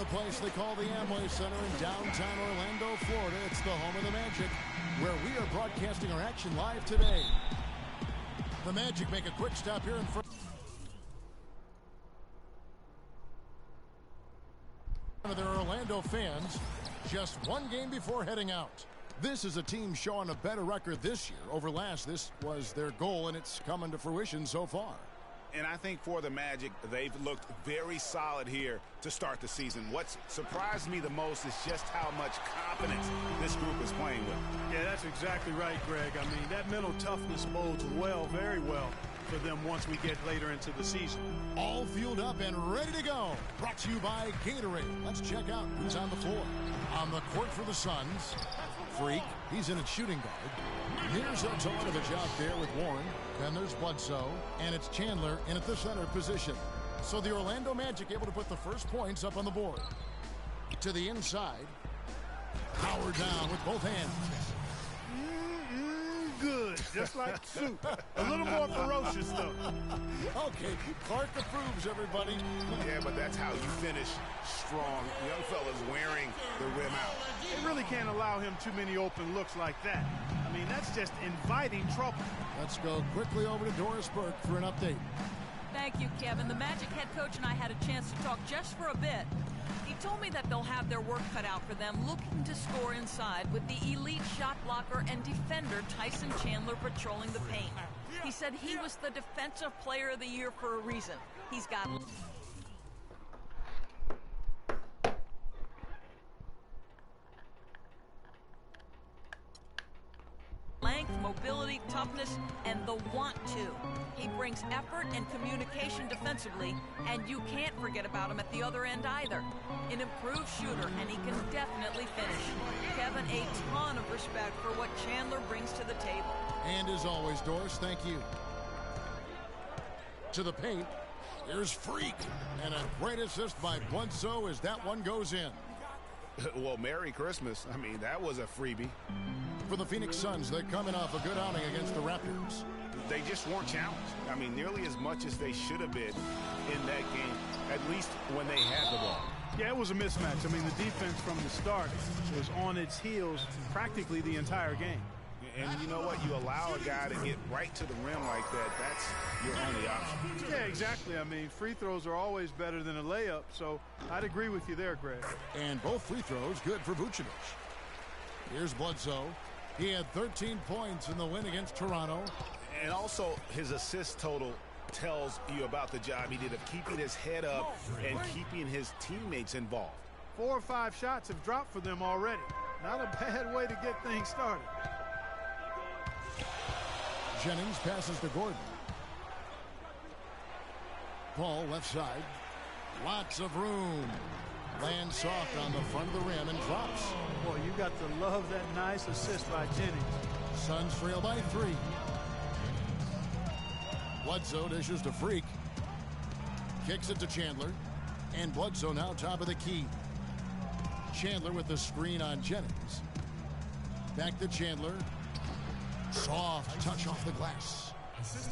the place they call the Amway Center in downtown Orlando, Florida. It's the home of the Magic, where we are broadcasting our action live today. The Magic make a quick stop here in front of their Orlando fans, just one game before heading out. This is a team showing a better record this year over last. This was their goal, and it's coming to fruition so far. And I think for the Magic, they've looked very solid here to start the season. What's surprised me the most is just how much confidence this group is playing with. Yeah, that's exactly right, Greg. I mean, that mental toughness bodes well, very well for them once we get later into the season. All fueled up and ready to go. Brought to you by Gatorade. Let's check out who's on the floor. On the court for the Suns, Freak. He's in at shooting guard. Here's Teletovic out there with Warren. Then there's Bledsoe. And it's Chandler in at the center position. So the Orlando Magic able to put the first points up on the board. To the inside. Howard down with both hands. Good, just like soup. A little more ferocious, though. Okay, Clark approves, everybody. Yeah, but that's how you finish strong. The young fella's wearing the rim out. They really can't allow him too many open looks like that. I mean, that's just inviting trouble. Let's go quickly over to Doris Burke for an update. Thank you, Kevin. The Magic head coach and I had a chance to talk just for a bit. He told me that they'll have their work cut out for them looking to score inside with the elite shot blocker and defender Tyson Chandler patrolling the paint. He said he was the defensive player of the year for a reason. He's got length, mobility, toughness, and the want to. He brings effort and communication defensively, and you can't forget about him at the other end either. An improved shooter, and he can definitely finish. Kevin, a ton of respect for what Chandler brings to the table. And as always, Doris, thank you. To the paint, here's Freak. And a great assist by Bledsoe as that one goes in. Well, Merry Christmas. I mean, that was a freebie. For the Phoenix Suns, they're coming off a good outing against the Raptors. They just weren't challenged. I mean, nearly as much as they should have been in that game, at least when they had the ball. Yeah, it was a mismatch. I mean, the defense from the start was on its heels practically the entire game. And you know what? You allow a guy to get right to the rim like that, that's your only option. Yeah, exactly. I mean, free throws are always better than a layup, so I'd agree with you there, Greg. And both free throws good for Vucevic. Here's Bledsoe. He had 13 points in the win against Toronto. And also, his assist total tells you about the job he did of keeping his head up and keeping his teammates involved. 4 or 5 shots have dropped for them already. Not a bad way to get things started. Jennings passes to Gordon. Paul left side. Lots of room. Lands soft on the front of the rim and drops. Boy, you got to love that nice assist by Jennings. Suns trail by 3. Bledsoe dishes to Freak. Kicks it to Chandler. And Bledsoe now top of the key. Chandler with the screen on Jennings. Back to Chandler. Soft touch off the glass.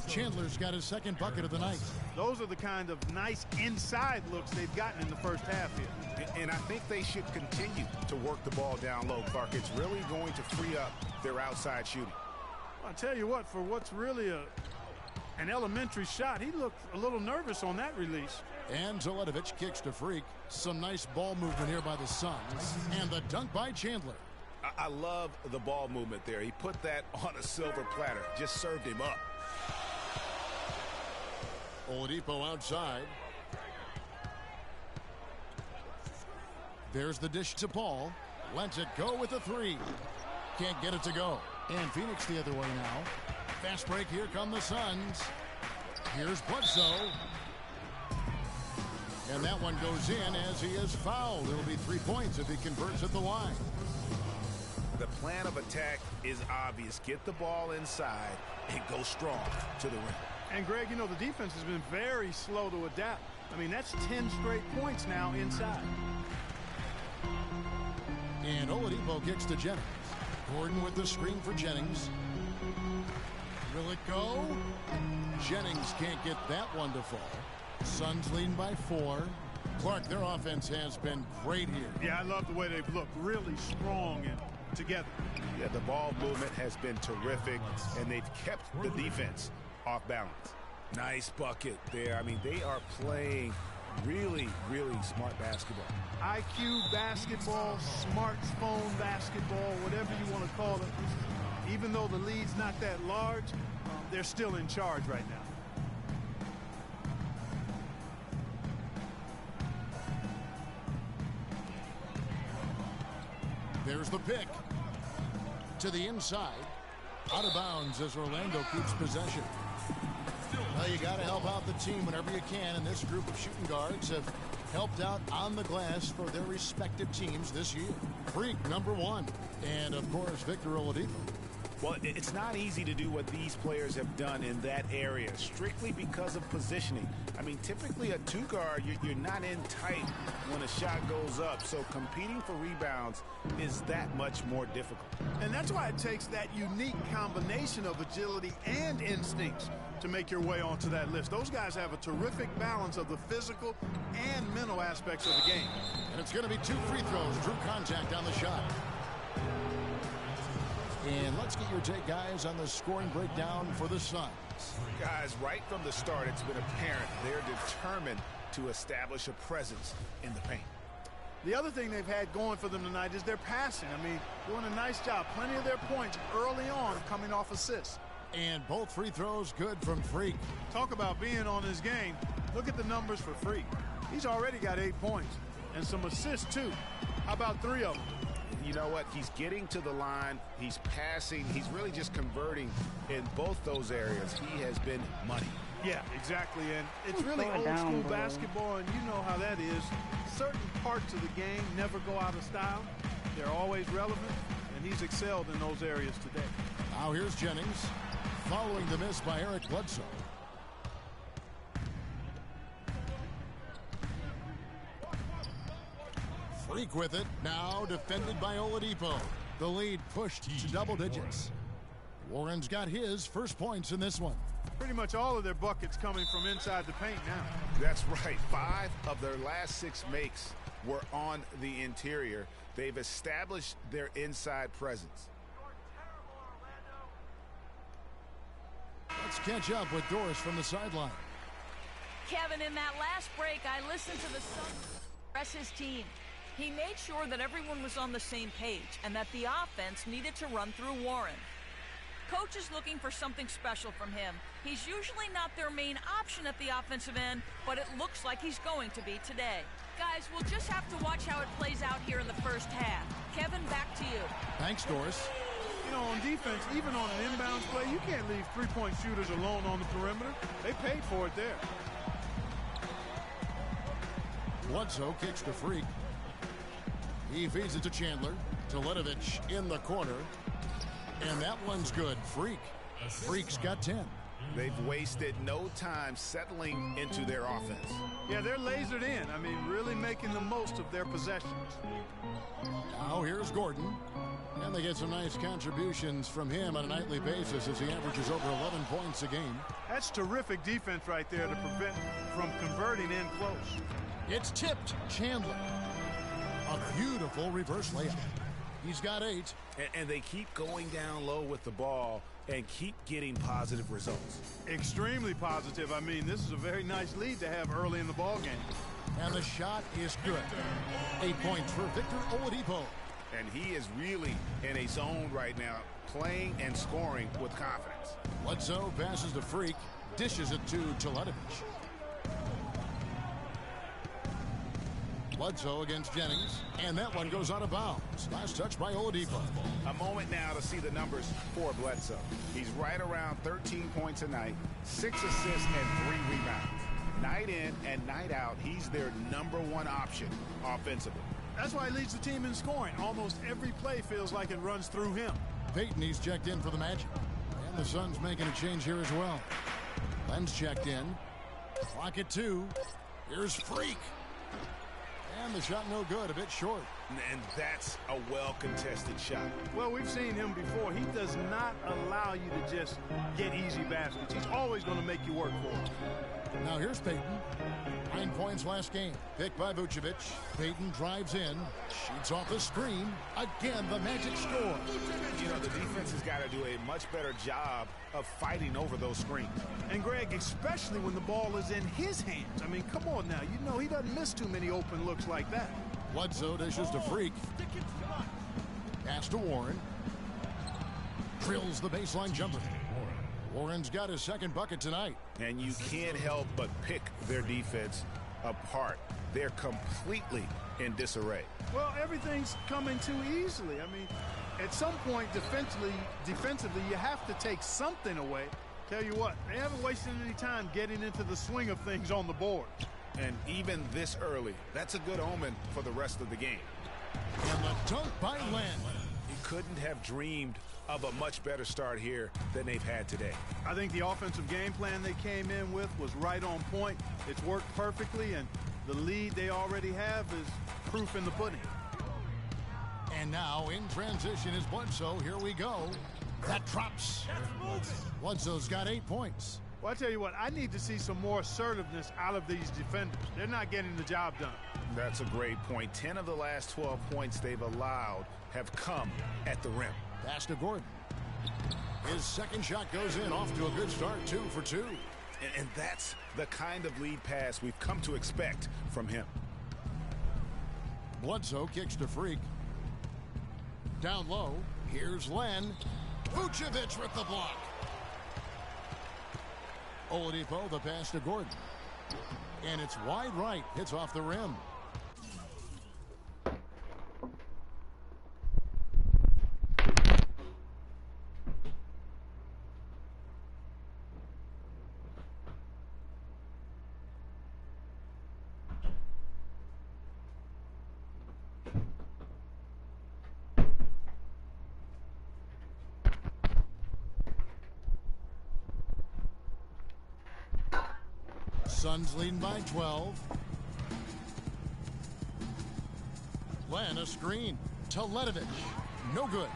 Chandler's got his second bucket of the night. Those are the kind of nice inside looks they've gotten in the first half here. And I think they should continue to work the ball down low, Clark. It's really going to free up their outside shooting. Well, I tell you what, for what's really an elementary shot, he looked a little nervous on that release. And Teletovic kicks to Freak. Some nice ball movement here by the Suns. And the dunk by Chandler. I love the ball movement there. He put that on a silver platter. Just served him up. Oladipo outside. There's the dish to Paul. Lets it go with a 3. Can't get it to go. And Phoenix the other way now. Fast break. Here come the Suns. Here's Bledsoe. And that one goes in as he is fouled. It'll be 3 points if he converts at the line. The plan of attack is obvious. Get the ball inside and go strong to the rim. And, Greg, you know, the defense has been very slow to adapt. I mean, that's 10 straight points now inside. And Oladipo kicks to Jennings. Gordon with the screen for Jennings. Will it go? Jennings can't get that one to fall. Suns leading by 4. Clark, their offense has been great here. Yeah, I love the way they've looked. Really strong and together. Yeah, the ball movement has been terrific, and they've kept the defense off balance. Nice bucket there. I mean, they are playing really, really smart basketball. IQ basketball, smartphone basketball, whatever you want to call it. Even though the lead's not that large, they're still in charge right now. There's the pick. To the inside. Out of bounds as Orlando keeps possession. Well, you got to help out the team whenever you can, and this group of shooting guards have helped out on the glass for their respective teams this year. Freak, number 1. And, of course, Victor Oladipo. Well, it's not easy to do what these players have done in that area, strictly because of positioning. I mean, typically a 2-guard, you're not in tight when a shot goes up, so competing for rebounds is that much more difficult. And that's why it takes that unique combination of agility and instincts to make your way onto that list. Those guys have a terrific balance of the physical and mental aspects of the game. And it's going to be 2 free throws. Drew contact on the shot. And let's get your take, guys, on the scoring breakdown for the Suns. Guys, right from the start, it's been apparent they're determined to establish a presence in the paint. The other thing they've had going for them tonight is their passing. I mean, doing a nice job. Plenty of their points early on coming off assists. And both free throws good from Freak. Talk about being on his game. Look at the numbers for Freak. He's already got 8 points and some assists, too. How about 3 of them? You know what? He's getting to the line. He's passing. He's really just converting in both those areas. He has been money. Yeah, exactly. And it's really old school basketball, and you know how that is. Certain parts of the game never go out of style. They're always relevant, and he's excelled in those areas today. Now here's Jennings following the miss by Eric Bledsoe. Freak with it. Now defended by Oladipo. The lead pushed to double digits. Warren's got his first points in this one. Pretty much all of their buckets coming from inside the paint now. That's right. 5 of their last 6 makes were on the interior. They've established their inside presence. Let's catch up with Doris from the sideline. Kevin, in that last break, I listened to the Suns press his team. He made sure that everyone was on the same page and that the offense needed to run through Warren. Coach is looking for something special from him. He's usually not their main option at the offensive end, but it looks like he's going to be today. Guys, we'll just have to watch how it plays out here in the first half. Kevin, back to you. Thanks, Doris. You know, on defense, even on an inbounds play, you can't leave three-point shooters alone on the perimeter. They paid for it there. Bledsoe kicks to Freak. He feeds it to Chandler. Teletovic in the corner. And that one's good. Freak's got 10. They've wasted no time settling into their offense. Yeah, they're lasered in. I mean, really making the most of their possessions. Now here's Gordon. And they get some nice contributions from him on a nightly basis as he averages over 11 points a game. That's terrific defense right there to prevent from converting in close. It's tipped. Chandler. A beautiful reverse layup. He's got 8. And they keep going down low with the ball and keep getting positive results. Extremely positive. I mean, this is a very nice lead to have early in the ball game. And the shot is good. 8 points for Victor Oladipo. And he is really in a zone right now, playing and scoring with confidence. Bledsoe passes to Freak, dishes it to Teletovic. Bledsoe against Jennings, and that one goes out of bounds. Last touch by Oladipo. A moment now to see the numbers for Bledsoe. He's right around 13 points a night, 6 assists and 3 rebounds. Night in and night out, he's their #1 option offensively. That's why he leads the team in scoring. Almost every play feels like it runs through him. Payton, he's checked in for the Magic. And the Suns making a change here as well. Len's checked in. Clock at 2. Here's Freak. And the shot no good, a bit short. And that's a well-contested shot. Well, we've seen him before. He does not allow you to just get easy baskets. He's always going to make you work for it. Now here's Payton. 9 points last game. Picked by Vucevic. Payton drives in. Shoots off the screen. Again, the Magic score. You know, the defense has got to do a much better job of fighting over those screens. And, Greg, especially when the ball is in his hands. I mean, come on now. You know he doesn't miss too many open looks like that. Bledsoe dishes to Freak. Pass to Warren. Drills the baseline jumper. Warren's got his second bucket tonight. And you can't help but pick their defense apart. They're completely in disarray. Well, everything's coming too easily. I mean, at some point defensively, you have to take something away. Tell you what, they haven't wasted any time getting into the swing of things on the board. And even this early, that's a good omen for the rest of the game. And the dunk by Len. He couldn't have dreamed of a much better start here than they've had today. I think the offensive game plan they came in with was right on point. It's worked perfectly, and the lead they already have is proof in the pudding. And now in transition is Bledsoe. Here we go. That drops. Bledsoe's got 8 points. Well, I tell you what, I need to see some more assertiveness out of these defenders. They're not getting the job done. That's a great point. 10 of the last 12 points they've allowed have come at the rim. Pass to Gordon. His second shot goes in, off to a good start, 2 for 2. And that's the kind of lead pass we've come to expect from him. Bledsoe kicks to Freak. Down low, here's Len. Vucevic with the block. Oladipo, the pass to Gordon. And it's wide right, hits off the rim. Suns leading by 12. Len, a screen. Teletovic, no good.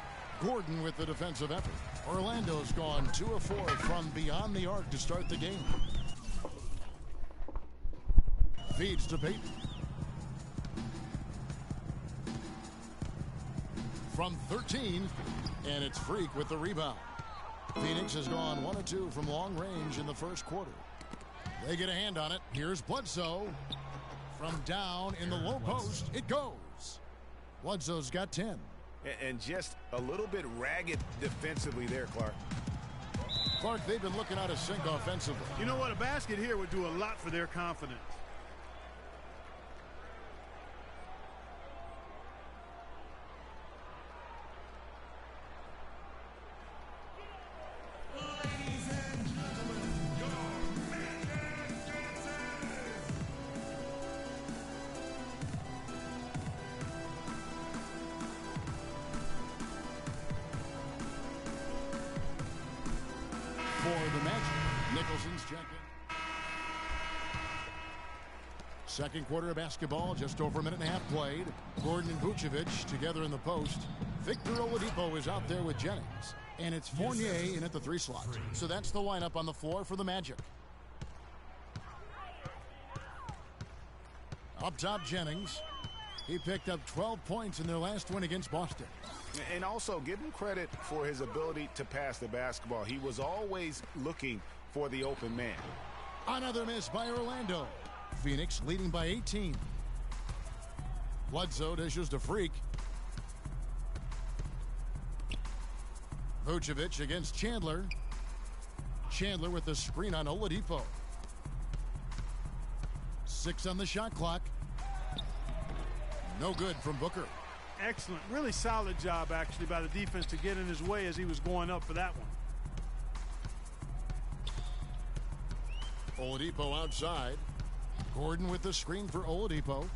Gordon with the defensive effort. Orlando's gone 2 of 4 from beyond the arc to start the game. Feeds to Payton. From 13, and it's Freak with the rebound. Phoenix has gone 1 of 2 from long range in the first quarter. They get a hand on it. Here's Bledsoe. From down in the low post, it goes. Bledsoe's got 10. And just a little bit ragged defensively there, Clark. Clark, they've been looking out of sync offensively. You know what? A basket here would do a lot for their confidence. For the Magic, Nicholson's checked in. Second quarter of basketball, just over a minute and a half played. Gordon and Vucevic together in the post. Victor Oladipo is out there with Jennings. And it's Fournier in at the 3 slot. So that's the lineup on the floor for the Magic. Up top, Jennings. He picked up 12 points in their last win against Boston. And also give him credit for his ability to pass the basketball. He was always looking for the open man. Another miss by Orlando. Phoenix leading by 18. Bledsoe dishes to Freak. Vucevic against Chandler. Chandler with the screen on Oladipo. 6 on the shot clock. No good from Booker. Excellent. Really solid job, actually, by the defense to get in his way as he was going up for that one. Oladipo outside. Gordon with the screen for Oladipo.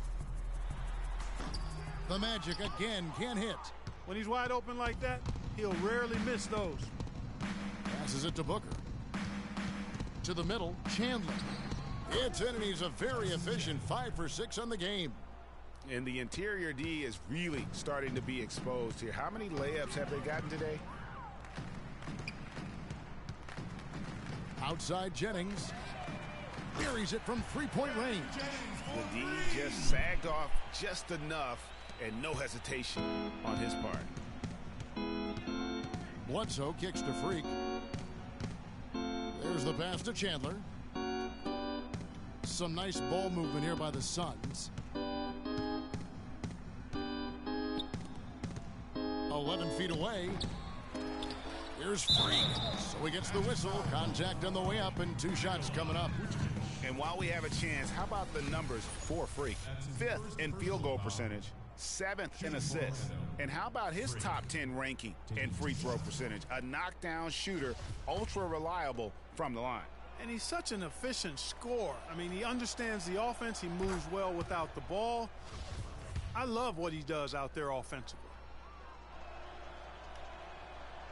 The Magic again can't hit. When he's wide open like that, he'll rarely miss those. Passes it to Booker. To the middle, Chandler. It's in, and he's a very efficient 5 for 6 on the game. And the interior D is really starting to be exposed here. How many layups have they gotten today? Outside Jennings. Buries it from three-point range. The D just sagged off just enough, and no hesitation on his part. Bledsoe kicks to Freak. There's the pass to Chandler. Some nice ball movement here by the Suns. 11 feet away. Here's Freak. So he gets the whistle. Contact on the way up and 2 shots coming up. And while we have a chance, how about the numbers for Freak? 5th in field goal percentage, 7th in assists. And how about his top 10 ranking in free throw percentage? A knockdown shooter, ultra reliable from the line. And he's such an efficient scorer. I mean, he understands the offense. He moves well without the ball. I love what he does out there offensively.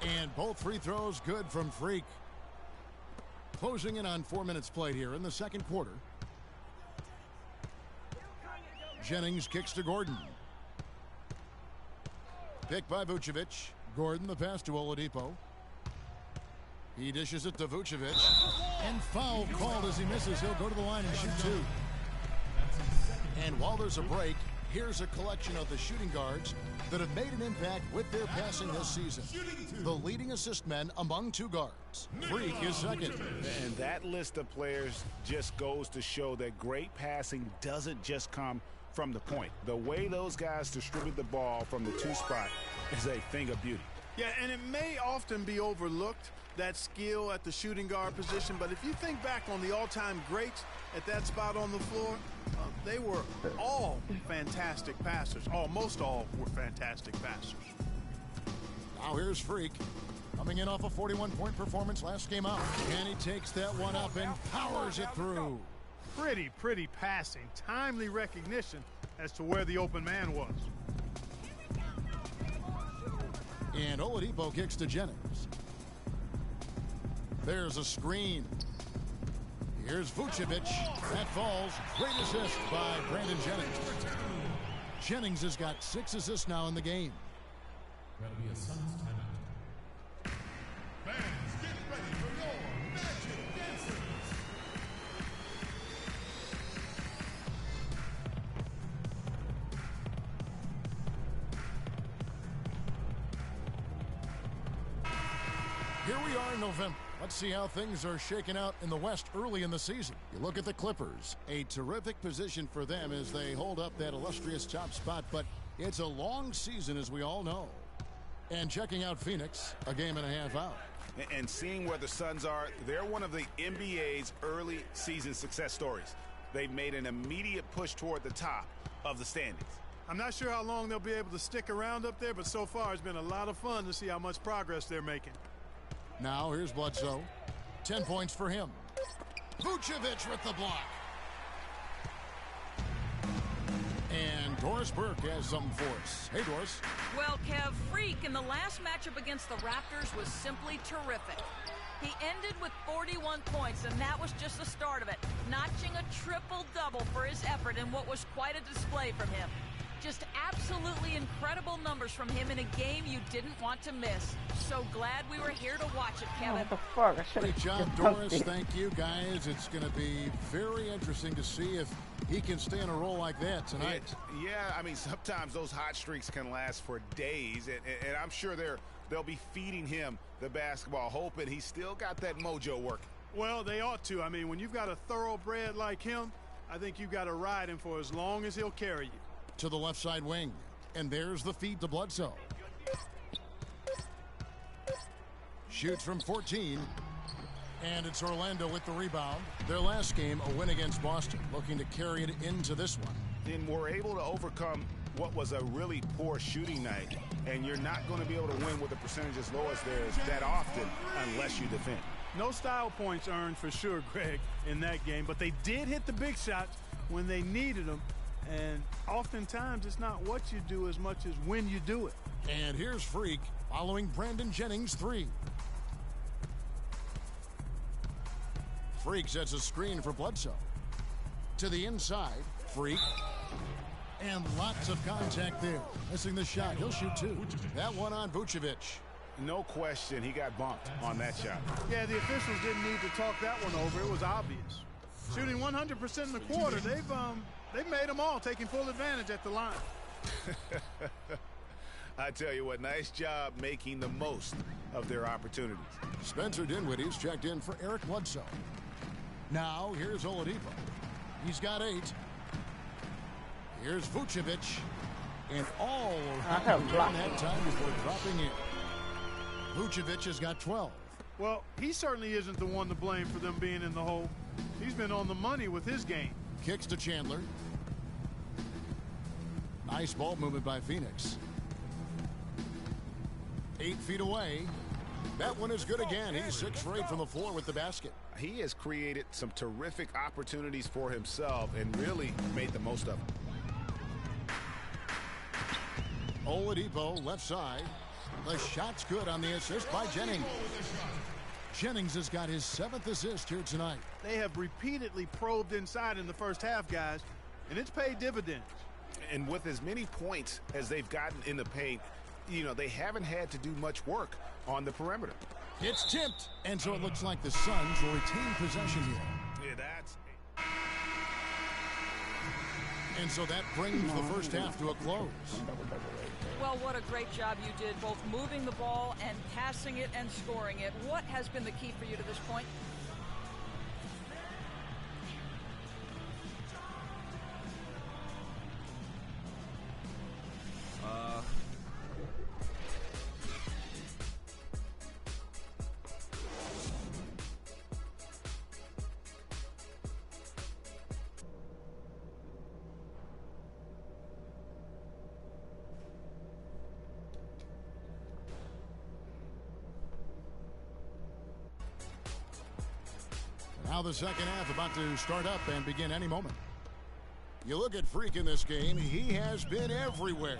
And both free throws good from Freak. Closing in on 4 minutes played here in the second quarter. Jennings kicks to Gordon. Picked by Vucevic. Gordon the pass to Oladipo. He dishes it to Vucevic. And foul called as he misses. He'll go to the line and shoot 2. And while there's a break, here's a collection of the shooting guards that have made an impact with their passing this season. The leading assist men among 2 guards. Freak is second. And that list of players just goes to show that great passing doesn't just come from the point. The way those guys distribute the ball from the 2 spot is a thing of beauty. Yeah, and it may often be overlooked, that skill at the shooting guard position, but if you think back on the all-time greats at that spot on the floor, they were all fantastic passers. Almost all were fantastic passers. Now here's Freak. Coming in off a 41-point performance last game out. And he takes that one up and powers it through. Pretty passing. Timely recognition as to where the open man was. And Oladipo kicks to Jennings. There's a screen. Here's Vucevic. That falls. Great assist by Brandon Jennings. Jennings has got 6 assists now in the game. That'll be a Suns timeout. Fans, get ready for your Magic Dancers. Here we are in November. Let's see how things are shaking out in the West early in the season. You look at the Clippers. A terrific position for them as they hold up that illustrious top spot, but it's a long season, as we all know. And checking out Phoenix, a game and a half out. And seeing where the Suns are, they're one of the NBA's early season success stories. They've made an immediate push toward the top of the standings. I'm not sure how long they'll be able to stick around up there, but so far it's been a lot of fun to see how much progress they're making. Now here's Bledsoe. 10 points for him. Vucevic with the block. And Doris Burke has something for us. Hey, Doris. Well, Kev, Freak in the last matchup against the Raptors was simply terrific. He ended with 41 points, and that was just the start of it, notching a triple-double for his effort in what was quite a display from him. Just absolutely incredible numbers from him in a game you didn't want to miss. So glad we were here to watch it, Kevin. What the fuck? Great job, Doris. Thank you, guys. It's going to be very interesting to see if he can stay in a role like that tonight. Yeah, I mean, sometimes those hot streaks can last for days, and I'm sure they'll be feeding him the basketball, hoping he's still got that mojo working. Well, they ought to. I mean, when you've got a thoroughbred like him, I think you've got to ride him for as long as he'll carry you. To the left side wing. And there's the feed to Bledsoe. Shoots from 14. And it's Orlando with the rebound. Their last game, a win against Boston, looking to carry it into this one. Then we're able to overcome what was a really poor shooting night. And you're not going to be able to win with a percentage as low as theirs that often unless you defend. No style points earned for sure, Greg, in that game. But they did hit the big shots when they needed them. And oftentimes it's not what you do as much as when you do it. And here's Freak following Brandon Jennings' 3. Freak sets a screen for Bledsoe. To the inside, Freak. And lots of contact there. Missing the shot. He'll shoot two. That one on Vucevic. No question, he got bumped on that shot. Yeah, the officials didn't need to talk that one over. It was obvious. Shooting 100% in the quarter, they've made them all, taking full advantage at the line. I tell you what, nice job making the most of their opportunities. Spencer Dinwiddie's checked in for Eric Bledsoe. Now, here's Oladipo. He's got 8. Here's Vucevic. And all around that time before dropping in. Vucevic has got 12. Well, he certainly isn't the one to blame for them being in the hole. He's been on the money with his game. Kicks to Chandler. Nice ball movement by Phoenix. 8 feet away. That one is good again. He's 6 for 8 from the floor with the basket. He has created some terrific opportunities for himself and really made the most of them. Oladipo, left side. The shot's good on the assist by Jennings. Jennings has got his 7th assist here tonight. They have repeatedly probed inside in the first half, guys, and it's paid dividends. And with as many points as they've gotten in the paint, you know, they haven't had to do much work on the perimeter. It's tipped, and so it looks like the Suns will retain possession here. Yeah, that's... And so that brings the first half to a close. Well, what a great job you did, both moving the ball and passing it and scoring it. What has been the key for you to this point? Now the second half about to start up and begin any moment. You look at Freak in this game, he has been everywhere.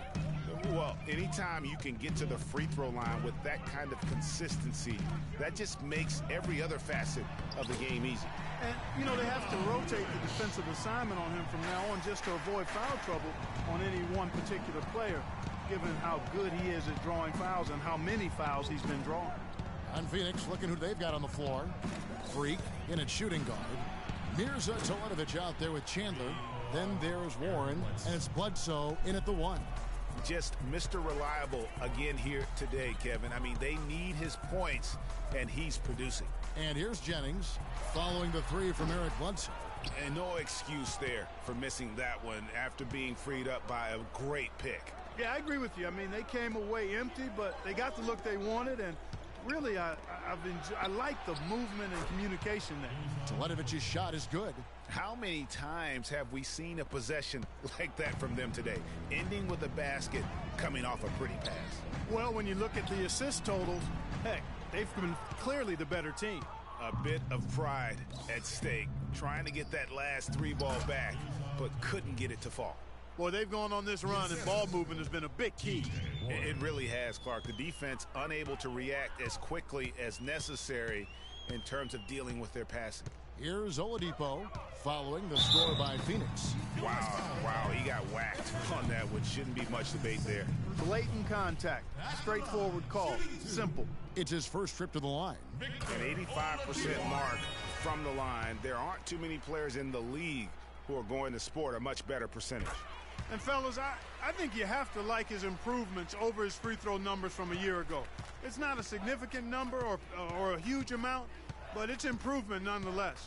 Well, anytime you can get to the free throw line with that kind of consistency, that just makes every other facet of the game easy. And, you know, they have to rotate the defensive assignment on him from now on just to avoid foul trouble on any one particular player, given how good he is at drawing fouls and how many fouls he's been drawing. On Phoenix, looking who they've got on the floor. Freak in at shooting guard. Mirza Teletovic out there with Chandler. Then there's Warren, and it's Bledsoe in at the 1. Just Mr. Reliable again here today, Kevin. I mean, they need his points, and he's producing. And here's Jennings following the 3 from Eric Bledsoe. And no excuse there for missing that one after being freed up by a great pick. Yeah, I agree with you. I mean, they came away empty, but they got the look they wanted, and really, I like the movement and communication there. Teletovic's shot is good. How many times have we seen a possession like that from them today, ending with a basket coming off a pretty pass? Well, when you look at the assist totals, heck, they've been clearly the better team. A bit of pride at stake, trying to get that last 3 ball back, but couldn't get it to fall. Boy, they've gone on this run, and ball movement has been a big key. It really has, Clark. The defense unable to react as quickly as necessary in terms of dealing with their passing. Here's Oladipo following the score by Phoenix. Wow, he got whacked on that, which shouldn't be much debate there. Blatant contact, straightforward call, simple. It's his first trip to the line. An 85% mark from the line. There aren't too many players in the league who are going to sport a much better percentage. And fellas, I think you have to like his improvements over his free throw numbers from a year ago. It's not a significant number or a huge amount, but it's improvement nonetheless.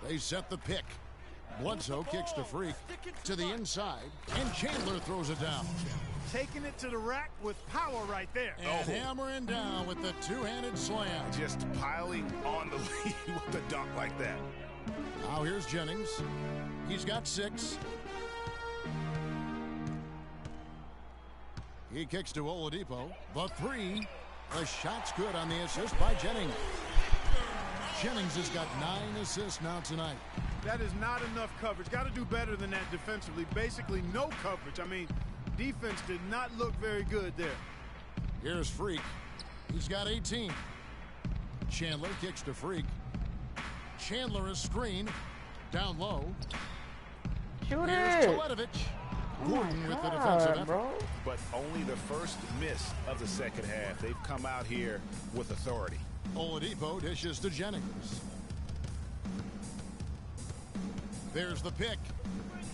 They set the pick. Bledsoe kicks to Freak to the inside, and Chandler throws it down. Taking it to the rack with power right there. And hammering down with the two-handed slam. Just piling on the lead with a dunk like that. Now here's Jennings. He's got 6. He kicks to Oladipo. The 3. The shot's good on the assist by Jennings. Jennings has got 9 assists now tonight. That is not enough coverage. Got to do better than that defensively. Basically no coverage. I mean, defense did not look very good there. Here's Freak. He's got 18. Chandler kicks to Freak. Chandler is screened. Down low. Shoot Here's it. Teletovic. Gordon with the defensive effort. Bro. But only the first miss of the second half. They've come out here with authority. Oladipo dishes to Jennings. There's the pick.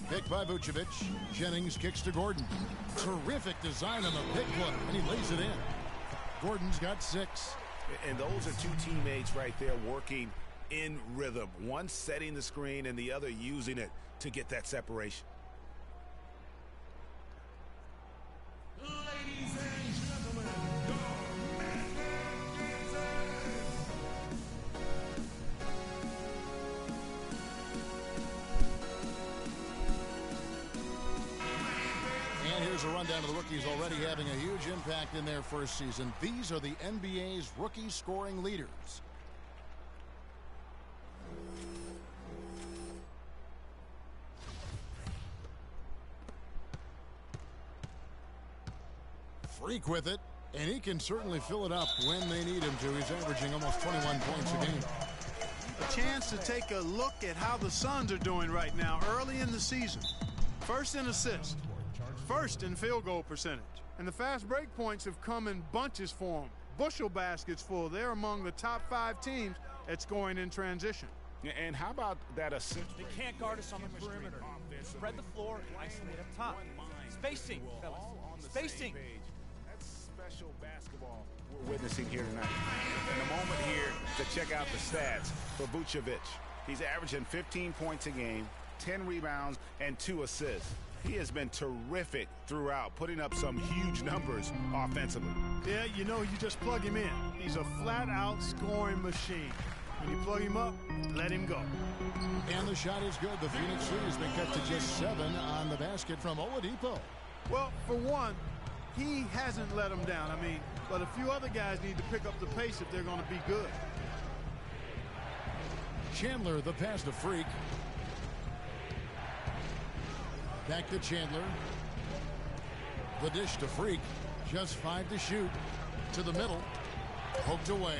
Pick by Vucevic. Jennings kicks to Gordon. Terrific design on the pick play, and he lays it in. Gordon's got 6. And those are two teammates right there working in rhythm. One setting the screen and the other using it to get that separation. Ladies and gentlemen, the And here's a rundown of the rookies already having a huge impact in their first season. These are the NBA's rookie scoring leaders. Freak with it, and he can certainly fill it up when they need him to. He's averaging almost 21 points a game. A chance to take a look at how the Suns are doing right now early in the season. First in assists, first in field goal percentage. And the fast break points have come in bunches for them. Bushel baskets full. They're among the top 5 teams at scoring in transition. And how about that assist? They can't guard us on the perimeter. Spread the floor and isolate up top. Spacing, fellas. Spacing. That's special basketball we're witnessing here tonight. And a moment here to check out the stats for Vucevic. He's averaging 15 points a game, 10 rebounds, and 2 assists. He has been terrific throughout, putting up some huge numbers offensively. Yeah, you know, you just plug him in. He's a flat-out scoring machine. When you plug him up, let him go. And the shot is good. The Phoenix Suns has been cut to just 7 on the basket from Oladipo. Well, for one, he hasn't let them down. I mean, but a few other guys need to pick up the pace if they're going to be good. Chandler, the pass to Freak. Back to Chandler. The dish to Freak. Just 5 to shoot. To the middle. Poked away.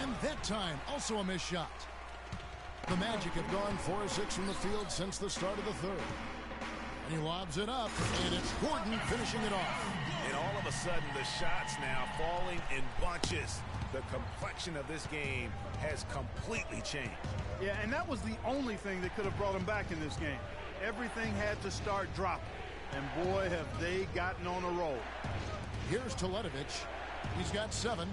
And that time, also a missed shot. The Magic have gone 4 of 6 from the field since the start of the third. And he lobs it up, and it's Gordon finishing it off. And all of a sudden, the shots now falling in bunches. The complexion of this game has completely changed. Yeah, and that was the only thing that could have brought him back in this game. Everything had to start dropping. And boy, have they gotten on a roll. Here's Teletovic. He's got 7.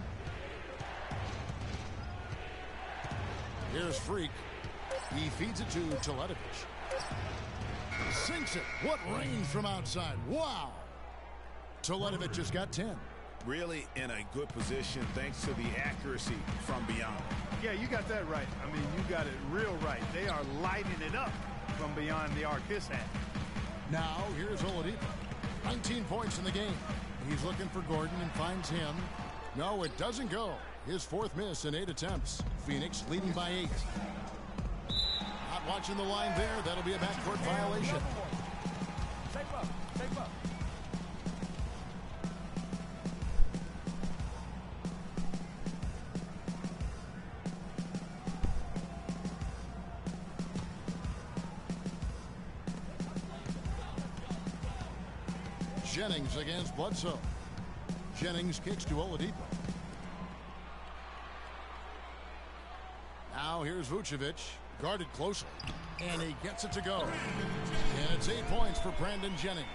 Here's Freak. He feeds it to Teletovic. Sinks it. What range from outside. Wow. Teletovic just got 10. Really in a good position thanks to the accuracy from beyond. Yeah, you got that right. I mean, you got it real right. They are lighting it up from beyond the arc his hat. Now, here's Oladipo. 19 points in the game. He's looking for Gordon and finds him. No, it doesn't go. His 4th miss in 8 attempts. Phoenix leading by 8. Not watching the line there. That'll be a backcourt violation. Shape up. Shape up. Jennings against Bledsoe. Jennings kicks to Oladipo. Now here's Vucevic, guarded closely, and he gets it to go. And it's 8 points for Brandon Jennings.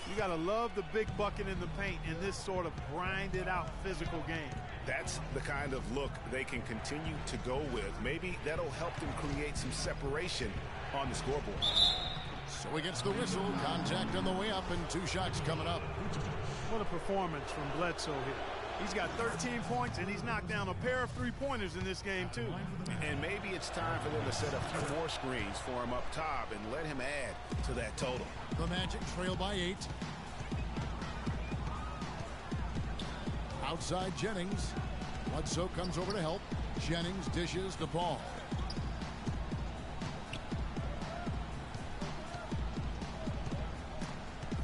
You got to love the big bucket in the paint in this sort of grinded out physical game. That's the kind of look they can continue to go with. Maybe that'll help them create some separation on the scoreboard. So he gets the whistle. Contact on the way up, and 2 shots coming up. What a performance from Bledsoe here. He's got 13 points, and he's knocked down a pair of 3-pointers in this game, too. And maybe it's time for them to set a few more screens for him up top and let him add to that total. The Magic trail by 8. Outside Jennings. Bledsoe comes over to help. Jennings dishes the ball.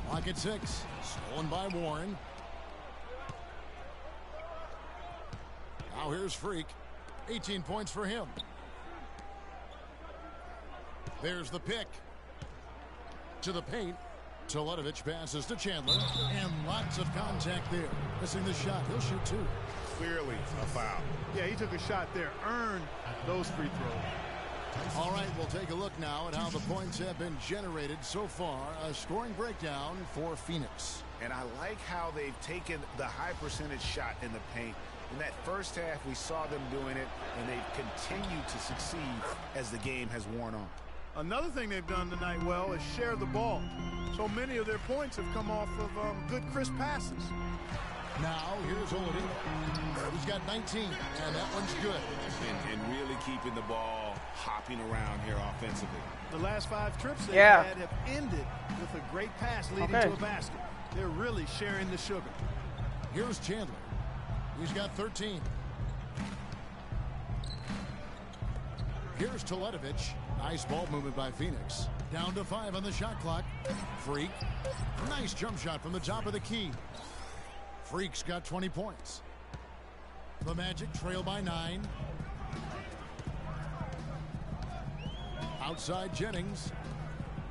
Clock at 6. Stolen by Warren. Now here's Freak. 18 points for him. There's the pick. to the paint. Teletovic passes to Chandler, and lots of contact there. Missing the shot. He'll shoot two. Clearly a foul. Yeah, he took a shot there. Earned those free throws. All right, we'll take a look now at how the points have been generated so far. A scoring breakdown for Phoenix. And I like how they've taken the high percentage shot in the paint. In that first half, we saw them doing it, and they've continued to succeed as the game has worn on. Another thing they've done tonight well is share the ball. So many of their points have come off of good, crisp passes. Now, here's Oladipo. He's got 19, and that one's good. And really keeping the ball hopping around here offensively. The last 5 trips they've had have ended with a great pass leading to a basket. They're really sharing the sugar. Here's Chandler. He's got 13. Here's Teletovic. Nice ball movement by Phoenix. Down to 5 on the shot clock. Freak. Nice jump shot from the top of the key. Freak's got 20 points. The Magic trail by 9. Outside Jennings.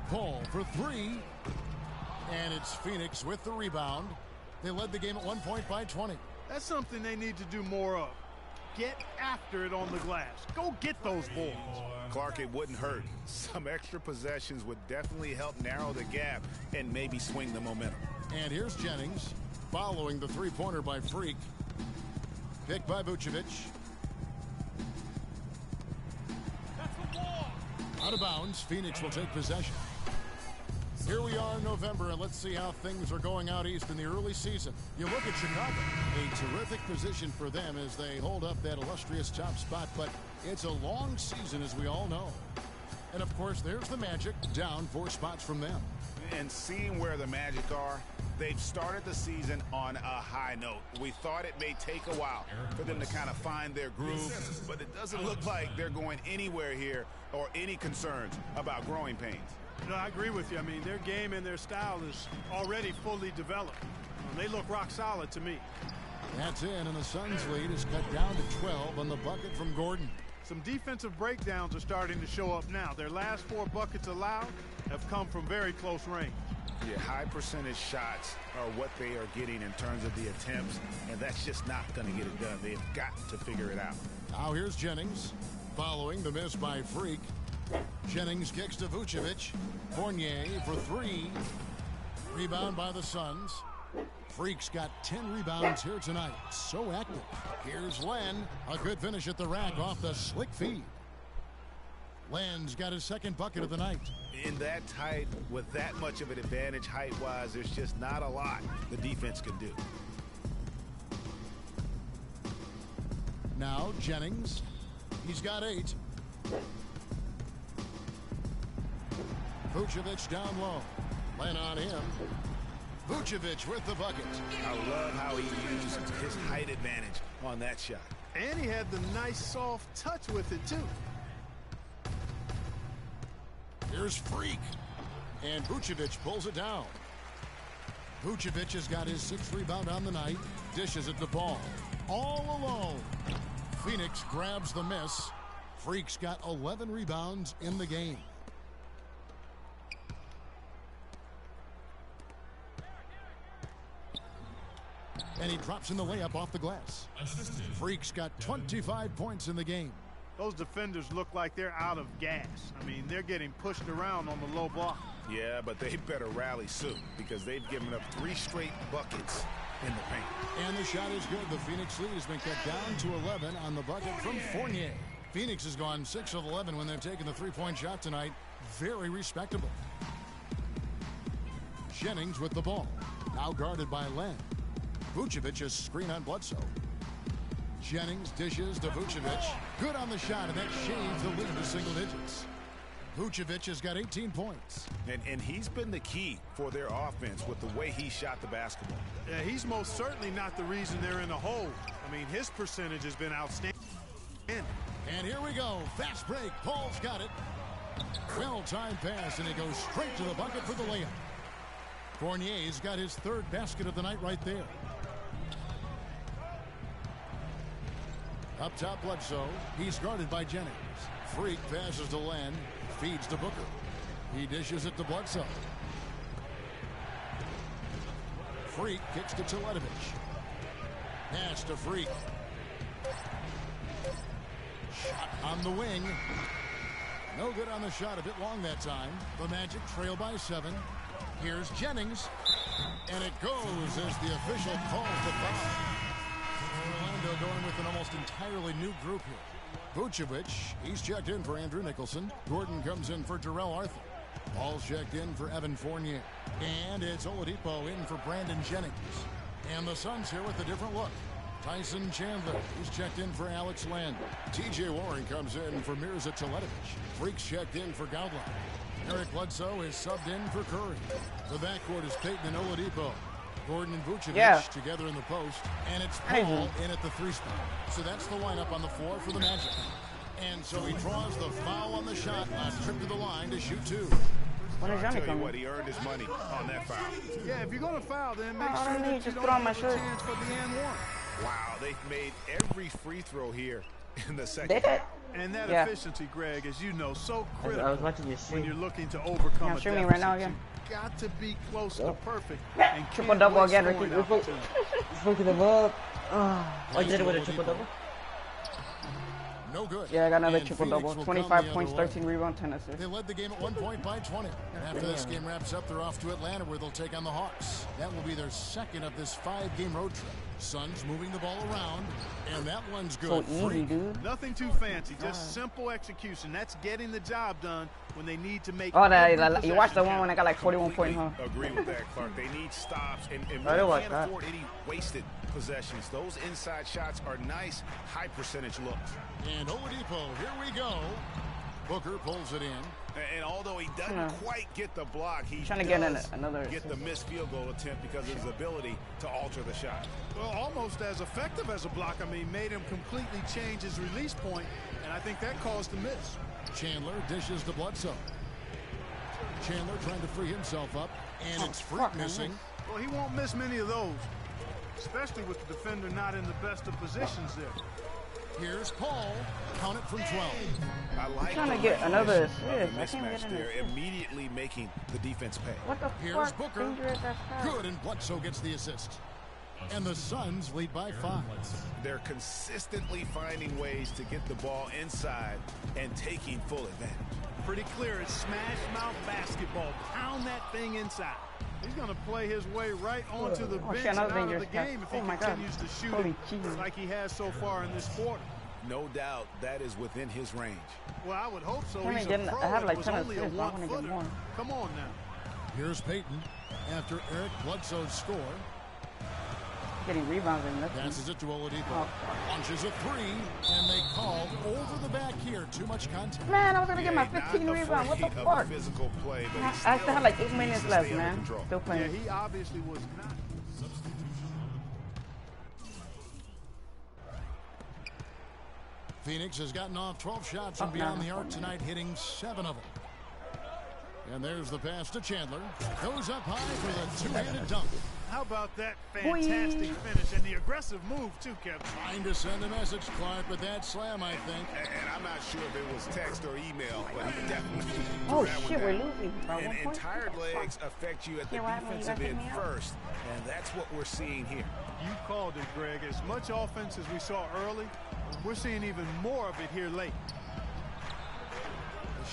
Paul for 3. And it's Phoenix with the rebound. They led the game at 1 point by 20. That's something they need to do more of. Get after it on the glass. Go get those balls. Clark, it wouldn't hurt. Some extra possessions would definitely help narrow the gap and maybe swing the momentum. And here's Jennings following the three-pointer by Freak. Picked by Vucevic. Out of bounds. Phoenix will take possession. Here we are in November, and let's see how things are going out east in the early season. You look at Chicago, a terrific position for them as they hold up that illustrious top spot, but it's a long season, as we all know. And, of course, there's the Magic, down 4 spots from them. And seeing where the Magic are, they've started the season on a high note. We thought it may take a while for them to kind of find their groove, but it doesn't look like they're going anywhere here or any concerns about growing pains. No, I agree with you. I mean, their game and their style is already fully developed. They look rock solid to me. That's in, and the Suns' lead is cut down to 12 on the bucket from Gordon. Some defensive breakdowns are starting to show up now. Their last 4 buckets allowed have come from very close range. Yeah, high percentage shots are what they are getting in terms of the attempts, and that's just not going to get it done. They've got to figure it out. Now here's Jennings following the miss by Freak. Jennings kicks to Vucevic. Fournier for 3. Rebound by the Suns. Freak's got 10 rebounds here tonight. So active. Here's Len. A good finish at the rack off the slick feed. Len's got his second bucket of the night. In that tight, with that much of an advantage height-wise, there's just not a lot the defense can do. Now Jennings. He's got 8. Vucevic down low. Len on him. Vucevic with the bucket. I love how he used his height advantage on that shot. And he had the nice soft touch with it too. Here's Freak. And Vucevic pulls it down. Vucevic has got his 6th rebound on the night. Dishes it to Paul. All alone. Phoenix grabs the miss. Freak's got 11 rebounds in the game. And he drops in the layup off the glass. Freak's got 25 points in the game. Those defenders look like they're out of gas. I mean, they're getting pushed around on the low block. Yeah, but they better rally soon because they've given up 3 straight buckets in the paint. And the shot is good. The Phoenix lead has been cut down to 11 on the bucket from Fournier. Phoenix has gone 6 of 11 when they've taken the 3-point shot tonight. Very respectable. Jennings with the ball. Now guarded by Len. Vucevic's screen on Bledsoe. Jennings dishes to Vucevic. Good on the shot, and that shaves the lead to single digits. Vucevic has got 18 points. And he's been the key for their offense with the way he shot the basketball. Yeah, he's most certainly not the reason they're in the hole. I mean, his percentage has been outstanding. And here we go. Fast break. Paul's got it. Well-timed pass, and he goes straight to the bucket for the layup. Fournier's got his 3rd basket of the night right there. Up top, Bledsoe. He's guarded by Jennings. Freak passes to Len. Feeds to Booker. He dishes it to Bledsoe. Freak kicks to Teletovic. Pass to Freak. Shot on the wing. No good on the shot. A bit long that time. The Magic trail by 7. Here's Jennings. And it goes as the official calls the foul. Orlando going with an almost entirely new group here. Vucevic, he's checked in for Andrew Nicholson. Gordon comes in for Terrell Arthur. Ball's checked in for Evan Fournier. And it's Oladipo in for Brandon Jennings. And the Suns here with a different look. Tyson Chandler, he's checked in for Alex Len. T.J. Warren comes in for Mirza Teletovic. Freak's checked in for Gaudla. Eric Bledsoe is subbed in for Curry. The backcourt is Payton and Oladipo. Gordon and Vucevic together in the post. And it's Paul in at the 3 spot. So that's the lineup on the floor for the Magic. And so he draws the foul on the shot last trip to the line to shoot 2. I'll tell you what, he earned his money on that foul. Yeah, if you're going to foul, then make sure that you just don't put on my have a shirt. chance for the and one. Wow, they've made every free throw here in the second. Did it? And that efficiency, Greg, as you know, so I critical was watching your when shit. you're looking to overcome a streaming deficit. right now again. You got to be close to perfect. And Triple double again, Ricky. Looking them up. I did it with a triple double. No good. Yeah, I got another And triple Phoenix double. will 25 come the points, other way. 13 rebounds, 10 assists. They led the game at 1 point by 20. And after this game wraps up, they're off to Atlanta where they'll take on the Hawks. That will be their second of this 5-game road trip. Suns moving the ball around, and that one's good. So easy, dude. Nothing too fancy, just simple execution. That's getting the job done when they need to make. Oh, you watched the one when I got like 41 points, huh? Agree with that, Clark. They need stops, and I really didn't watch can't that. afford any wasted possessions. Those inside shots are nice, high percentage looks. And Oladipo, here we go. Booker pulls it in. And although he doesn't quite get the block, he Trying to does get another get the missed field goal attempt because of his ability to alter the shot. Well, almost as effective as a block. I mean, made him completely change his release point, and I think that caused the miss. Chandler dishes to Bledsoe. Chandler trying to free himself up, and it's Freak missing. Well, he won't miss many of those, especially with the defender not in the best of positions there. Here's Paul. Count it from 12. I like trying to the get another recognition of assist. the I can't mismatch get an there, assist. immediately making the defense pay. What the Here's fuck? Booker. Dangerous as fuck. Good, and Bledsoe gets the assist. And the Suns lead by 5. They're consistently finding ways to get the ball inside and taking full advantage. Pretty clear, it's smash mouth basketball. Pound that thing inside. He's going to play his way right onto the bench shit, and another out of the dangerous pass. game if Oh he my God. continues to shoot Holy it Jesus. like he has so far in this quarter. No doubt that is within his range. Well, I would hope so. Can't He's even a get- pro. I have It like was 10 only a assists. I wanna get 1-footer. more. Come on now. Here's Payton after Eric Bledsoe's score. Getting rebounds and nothing. Passes it to Oladipo. Launches a 3, and they call over the back here. Too much contact. Man, I was gonna get my Yeah, not 15 rebounds. What the afraid of fuck? a physical play, but he I still still have like 8 needs minutes to left, stay under man. control. Still Yeah, playing. he obviously was not. Phoenix has gotten off 12 shots from beyond the arc tonight, hitting 7 of them. And there's the pass to Chandler. Goes up high for the two-handed dunk. How about that fantastic finish and the aggressive move, too, Kevin? Trying to send a message, Clark, but that slam, I think. And I'm not sure if it was text or email, but he definitely Oh threw that one shit, we're down. losing. Bro, And, 1 and point? tired What the fuck? legs affect you at the Yeah, what happened when you defensive guys end took me out? first, and that's what we're seeing here. You called it, Greg. As much offense as we saw early, we're seeing even more of it here late.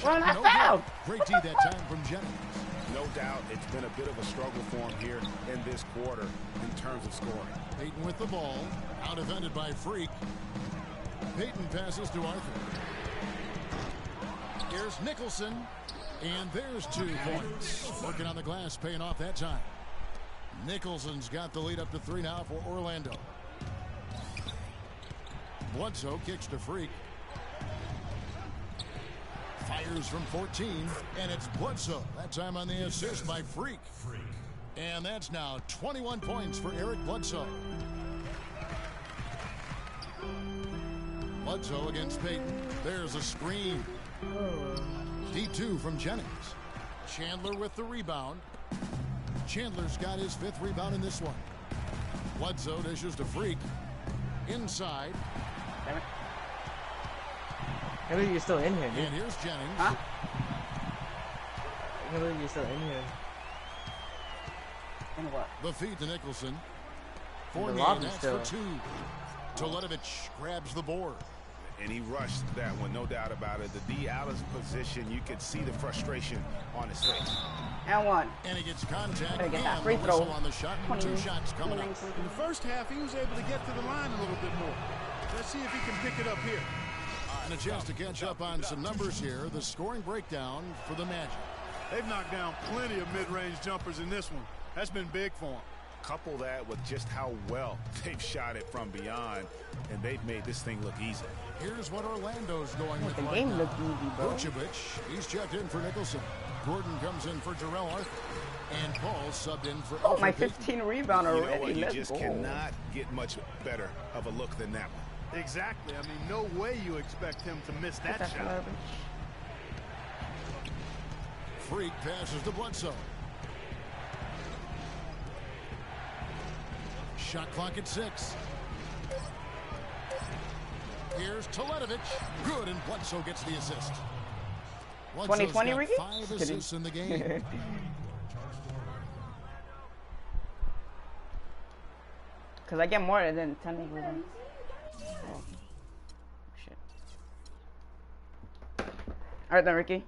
Well, not No foul. good. Great D that time from Jennings. No doubt it's been a bit of a struggle for him here in this quarter in terms of scoring. Payton with the ball. Out defended by Freak. Payton passes to Arthur. Here's Nicholson. And there's 2 points. Working on the glass, paying off that time. Nicholson's got the lead up to 3 now for Orlando. Bledsoe kicks to Freak. Fires from 14, and it's Bledsoe. That time on the assist by Freak. And that's now 21 points for Eric Bledsoe. Bledsoe against Payton. There's a screen. D2 from Jennings. Chandler with the rebound. Chandler's got his 5th rebound in this one. Bledsoe dishes to Freak. Inside. Damn it. I can't believe you're still in here, dude. And here's Jennings. Huh? I can't believe you're still in here. And what? The feed to Nicholson. The Fournier, lob that's is for still. 2. Teletovic grabs the board. And he rushed that one, no doubt about it. The D out of position, you could see the frustration on his face. And 1. And he gets contact Gotta get that and free the whistle throw. on the shot. 20, 2 shots coming up. 29. In the first half, he was able to get to the line a little bit more. Let's see if he can pick it up here. And a chance to catch up on some numbers here. The scoring breakdown for the Magic. They've knocked down plenty of mid-range jumpers in this one. That's been big for them. Couple that with just how well they've shot it from beyond, and they've made this thing look easy. Here's what Orlando's going with The right game now. looked easy, bro. Vucevic, he's checked in for Nicholson. Gordon comes in for Jarrell Arthur. And Paul subbed in for Oh, my Alfred Payton. 15 rebound You know already. what? You Let's just go. cannot get much better of a look than that one. Exactly. I mean, no way you expect him to miss that That's shot. garbage. Freak passes to Bledsoe. Shot clock at 6. Here's Teletovic. Good, and Bledsoe gets the assist. Bledsoe's 2020, got Ricky? 5 Just kidding. assists in the game. Because I get more than 10 rebounds. Oh. Shit. Alright then, Ricky.